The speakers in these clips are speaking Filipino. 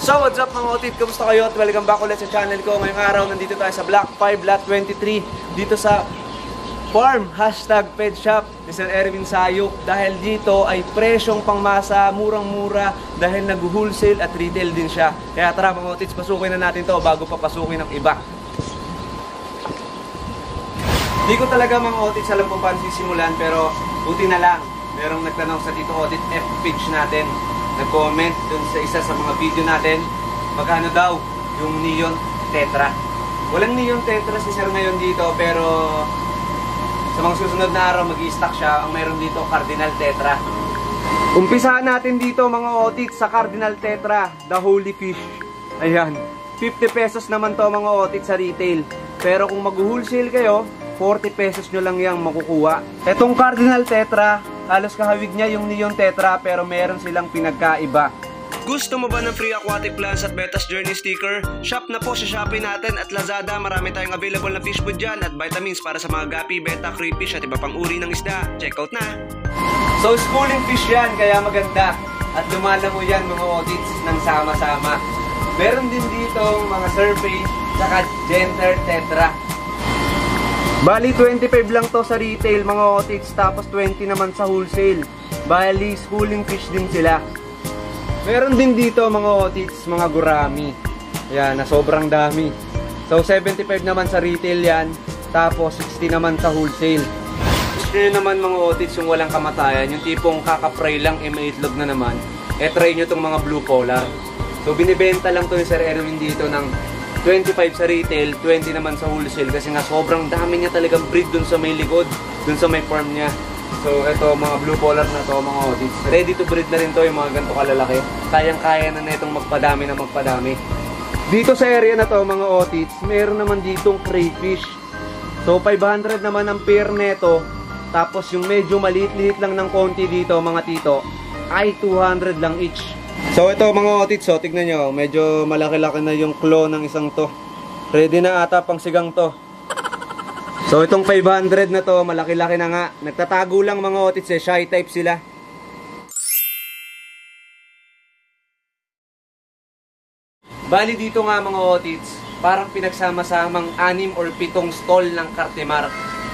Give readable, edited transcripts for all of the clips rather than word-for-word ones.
So what's up mga otit? Kamusta kayo? At welcome back ulit sa channel ko. Ngayong araw nandito tayo sa Block 5 Lot 23 dito sa farm #pedshop ni Sir Erwin Sayok. Dahil dito ay presyong pangmasa, murang-mura dahil nag-wholesale at retail din siya. Kaya tara mga otits, pasukin na natin to bago pa pasukin ng iba. Hindi ko talaga mga otits alam kung paano sisimulan, pero buti na lang merong nagtanong sa Tito Otit F page natin. Nag-comment dun sa isa sa mga video natin, magkano daw yung Neon Tetra. Walang Neon Tetra si Sir ngayon dito, pero sa mga susunod na araw mag-i-stock siya. Ang mayroon dito Cardinal Tetra. Umpisahan natin dito mga otit sa Cardinal Tetra, the Holy Fish. Ayan, 50 pesos naman to mga otit sa retail. Pero kung mag-wholesale kayo, 40 pesos nyo lang yung makukuha. Etong Cardinal Tetra, halos kahawig niya yung Neon Tetra, pero meron silang pinagkaiba. Gusto mo ba ng free aquatic plants at Betas Journey sticker? Shop na po sa Shopee natin at Lazada. Marami tayong available na fish food dyan at vitamins para sa mga gapi, beta, crayfish at iba pang uri ng isda. Check out na! So schooling fish yan, kaya maganda. At lumalango yan mga otits ng sama-sama. Meron din dito mga surface saka Genter Tetra. Bali 25 lang to sa retail mga otits, tapos 20 naman sa wholesale. Bali schooling fish din sila. Meron din dito mga otits, mga gurami. Ayan, na sobrang dami. So 75 naman sa retail yan, tapos 60 naman sa wholesale. Gusto nyo naman mga otits yung walang kamatayan, yung tipong kakapray lang, may itlog na naman. Try nyo tong mga blue polar. So binibenta lang to ni Sir Erwin dito ng 25 sa retail, 20 naman sa wholesale, kasi nga sobrang dami niya talagang breed dun sa may likod, dun sa may farm niya. So ito mga blue polar na to mga otits, ready to breed na rin to, yung mga ganito kalalaki. Kayang-kaya na itong magpadami na magpadami. Dito sa area na to mga otits, meron naman ditong crayfish. So 500 naman ang pair neto, tapos yung medyo maliit-liit lang ng konti dito mga tito ay 200 lang each. So ito mga otits, so tignan nyo, medyo malaki-laki na yung claw ng isang to. Ready na ata pang sigang to. So itong 500 na to, malaki-laki na nga. Nagtatago lang mga otits eh, shy type sila. Bali dito nga mga otits, parang pinagsama-samang 6 or 7 stall ng Cartimar.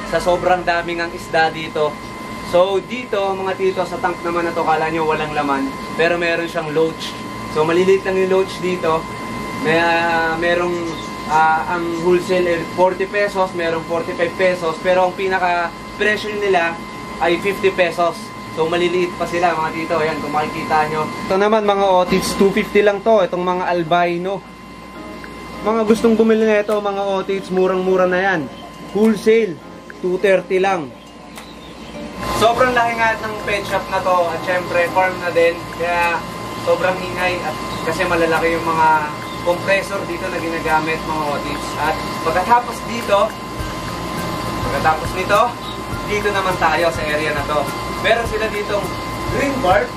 Sa sobrang daming ang isda dito. So dito mga tito, sa tank naman na to, kala nyo walang laman, pero meron siyang loach. So maliliit lang yung loach dito. Merong ang wholesale 40 pesos, merong 45 pesos, pero ang pinaka presyo nila ay 50 pesos. So maliliit pa sila mga tito. Ayan, kung makikita nyo. Ito naman mga otits, 250 lang to, itong mga albino. Mga gustong bumili na ito mga otits, murang-mura na yan. Wholesale 230 lang. Sobrang laki nga ng pet shop na to, at syempre farm na din, kaya sobrang ingay at kasi malalaki yung mga compressor dito na ginagamit mga otits. At pagkatapos nito, dito naman tayo sa area na to. Meron sila ditong green barb,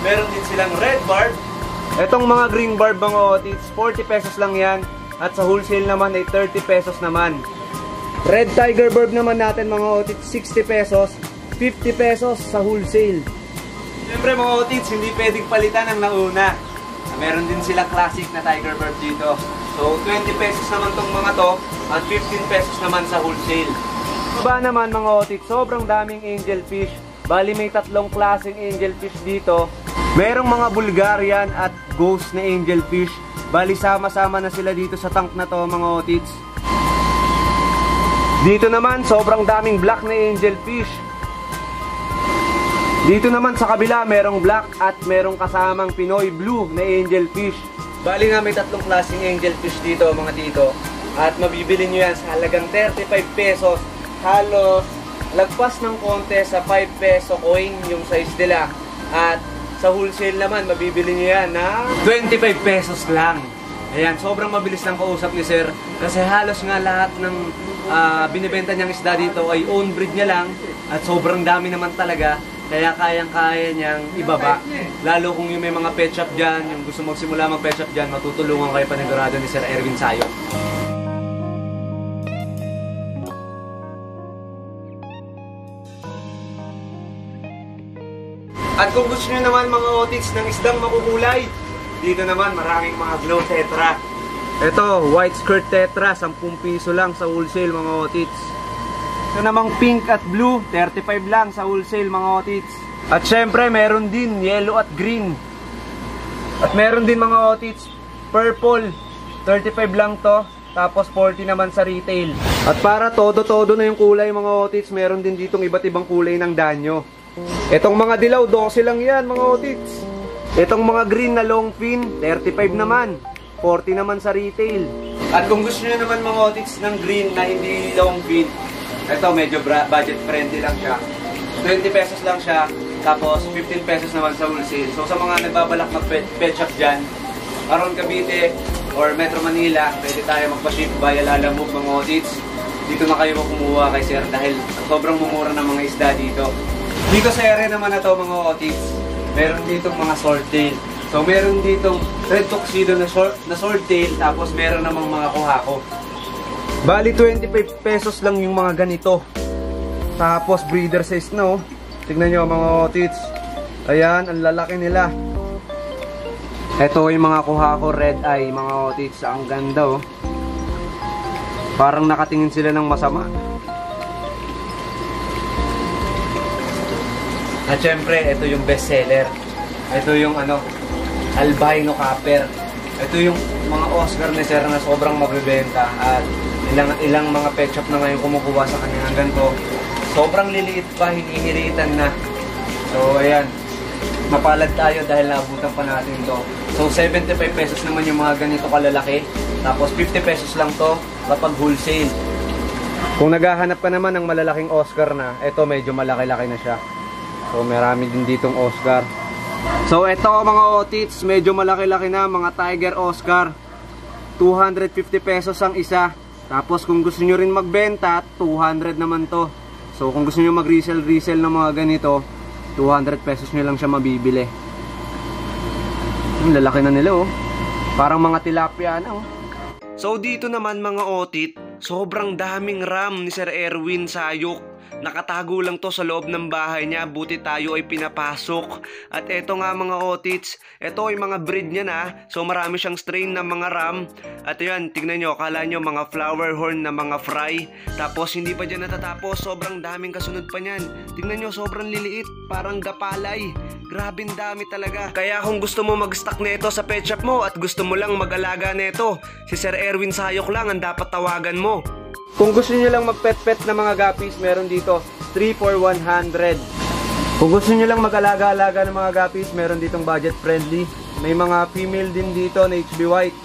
meron din silang red barb. Etong mga green barb mga otits, 40 pesos lang yan, at sa wholesale naman ay 30 pesos naman. Red tiger barb naman natin mga otits, 60 pesos. 50 pesos sa wholesale. Siyempre mga otits, hindi pwedeng palitan ang nauna. Meron din sila classic na tiger barb dito. So 20 pesos naman tong mga to, at 15 pesos naman sa wholesale. Baba naman mga otits, sobrang daming angel fish. Bali may 3 klaseng angel fish dito. Merong mga Bulgarian at ghost na angel fish. Bali sama-sama na sila dito sa tank na to mga otits. Dito naman sobrang daming black na angel fish. Dito naman sa kabila, merong black at merong kasamang Pinoy blue na angel fish. Bali nga may 3 klaseng angel fish dito mga tito. At mabibili nyo yan sa halagang 35 pesos. Halos lagpas ng konti sa 5 peso coin yung size nila. At sa wholesale naman, mabibili nyo yan na 25 pesos lang. Ayan, sobrang mabilis lang kausap ni Sir. Kasi halos nga lahat ng binibenta niyang isda dito ay own breed niya lang. At sobrang dami naman talaga. Kaya kayang-kaya niyang ibaba. Lalo kung yung may mga pet shop dyan, yung gusto magsimula mag-pet shop dyan, matutulungan kayo panigurado ni Sir Erwin Sayok. At kung gusto nyo naman mga otits ng isdang makukulay, dito naman maraming mga glow tetra. Ito, white skirt tetra, 10 piso lang sa wholesale mga otits. Ito namang pink at blue, 35 lang sa wholesale mga otits. At syempre, meron din yellow at green. At meron din mga otits, purple, 35 lang to. Tapos 40 naman sa retail. At para todo-todo na yung kulay mga otits, meron din ditong iba't ibang kulay ng danyo. Itong mga dilaw, 12 lang yan mga otits. Itong mga green na long fin, 35 naman. 40 naman sa retail. At kung gusto nyo naman mga otits ng green na hindi long fin, ito medyo budget friendly lang siya. 20 pesos lang siya. Tapos 15 pesos naman sa wholesale. So sa mga nagbabalak mag-pet shop dyan, around Cavite or Metro Manila, pwede tayo magpa-ship via Lalamove mga otits. Dito na kayo kumuha kay sir dahil sobrang mumura ng mga isda dito. Dito sa area naman na to mga otits, meron ditong mga swordtail. So meron ditong red tuxedo na swordtail, tapos meron namang mga kuhako. Bali 25 pesos lang yung mga ganito. Tapos breeder size na oh. Tignan nyo mga otits. Ayan, ang lalaki nila. Ito yung mga kuhako red eye mga otits. Ang ganda oh. Parang nakatingin sila ng masama. At syempre, ito yung best seller. Ito yung albino copper. Ito yung mga Oscar ni sir na sobrang magbebenta. At ilang mga pet shop na ngayon kumukuha sa kanya ng ganito. Sobrang liliit pa, hinihiritan na. So ayan, mapalad tayo dahil naabutan pa natin to. So 75 pesos naman yung mga ganito kalalaki. Tapos 50 pesos lang to kapag wholesale. Kung naghahanap ka naman ng malalaking Oscar na, ito medyo malaki-laki na siya. So marami din ditong Oscar. So ito mga otits, medyo malaki-laki na, mga Tiger Oscar. 250 pesos ang isa. Tapos kung gusto nyo rin magbenta, 200 naman to. So kung gusto nyo mag-resell ng mga ganito, 200 pesos nyo lang siya mabibili. Ang lalaki na nila oh. Parang mga tilapia na oh. So dito naman mga otit, sobrang daming ram ni Sir Erwin Sayok. Nakatago lang to sa loob ng bahay niya, buti tayo ay pinapasok. At eto nga mga otits, eto ay mga breed niya na. So marami siyang strain ng mga ram. At yan, tignan nyo, akala nyo mga flower horn na mga fry. Tapos hindi pa dyan natatapos, sobrang daming kasunod pa niyan. Tignan nyo, sobrang liliit, parang gapalay. Grabe dami talaga. Kaya kung gusto mo mag-stock nito sa pet shop mo at gusto mo lang mag-alaga nito, si Sir Erwin Sayok lang ang dapat tawagan mo. Kung gusto niyo lang mag-pet-pet na mga guppies, meron dito 3 for 100. Kung gusto niyo lang mag-alaga-alaga ng mga guppies, meron ditong budget friendly. May mga female din dito na HB White.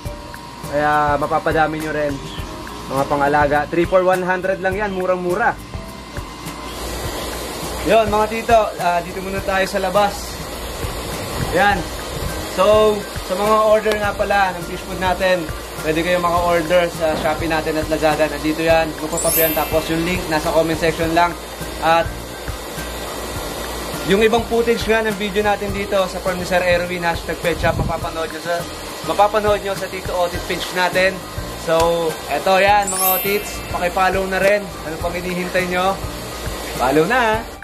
Kaya mapapadami nyo rin mga pang-alaga. 3 for 100 lang yan, murang-mura. Yon mga tito, dito muna tayo sa labas. Yan. So, sa mga order nga pala ng fish food natin, pwede kayo maka-order sa Shopee natin at Lazada. Nandito yan, magpapap yan. Tapos yung link nasa comment section lang. At yung ibang footage nga ng video natin dito sa Farm ni Sir Erwin, #petshop, mapapanood nyo sa Tito Otit page natin. So, eto yan mga otits, pakipollow na rin. Ano pang hinihintay nyo? Follow na!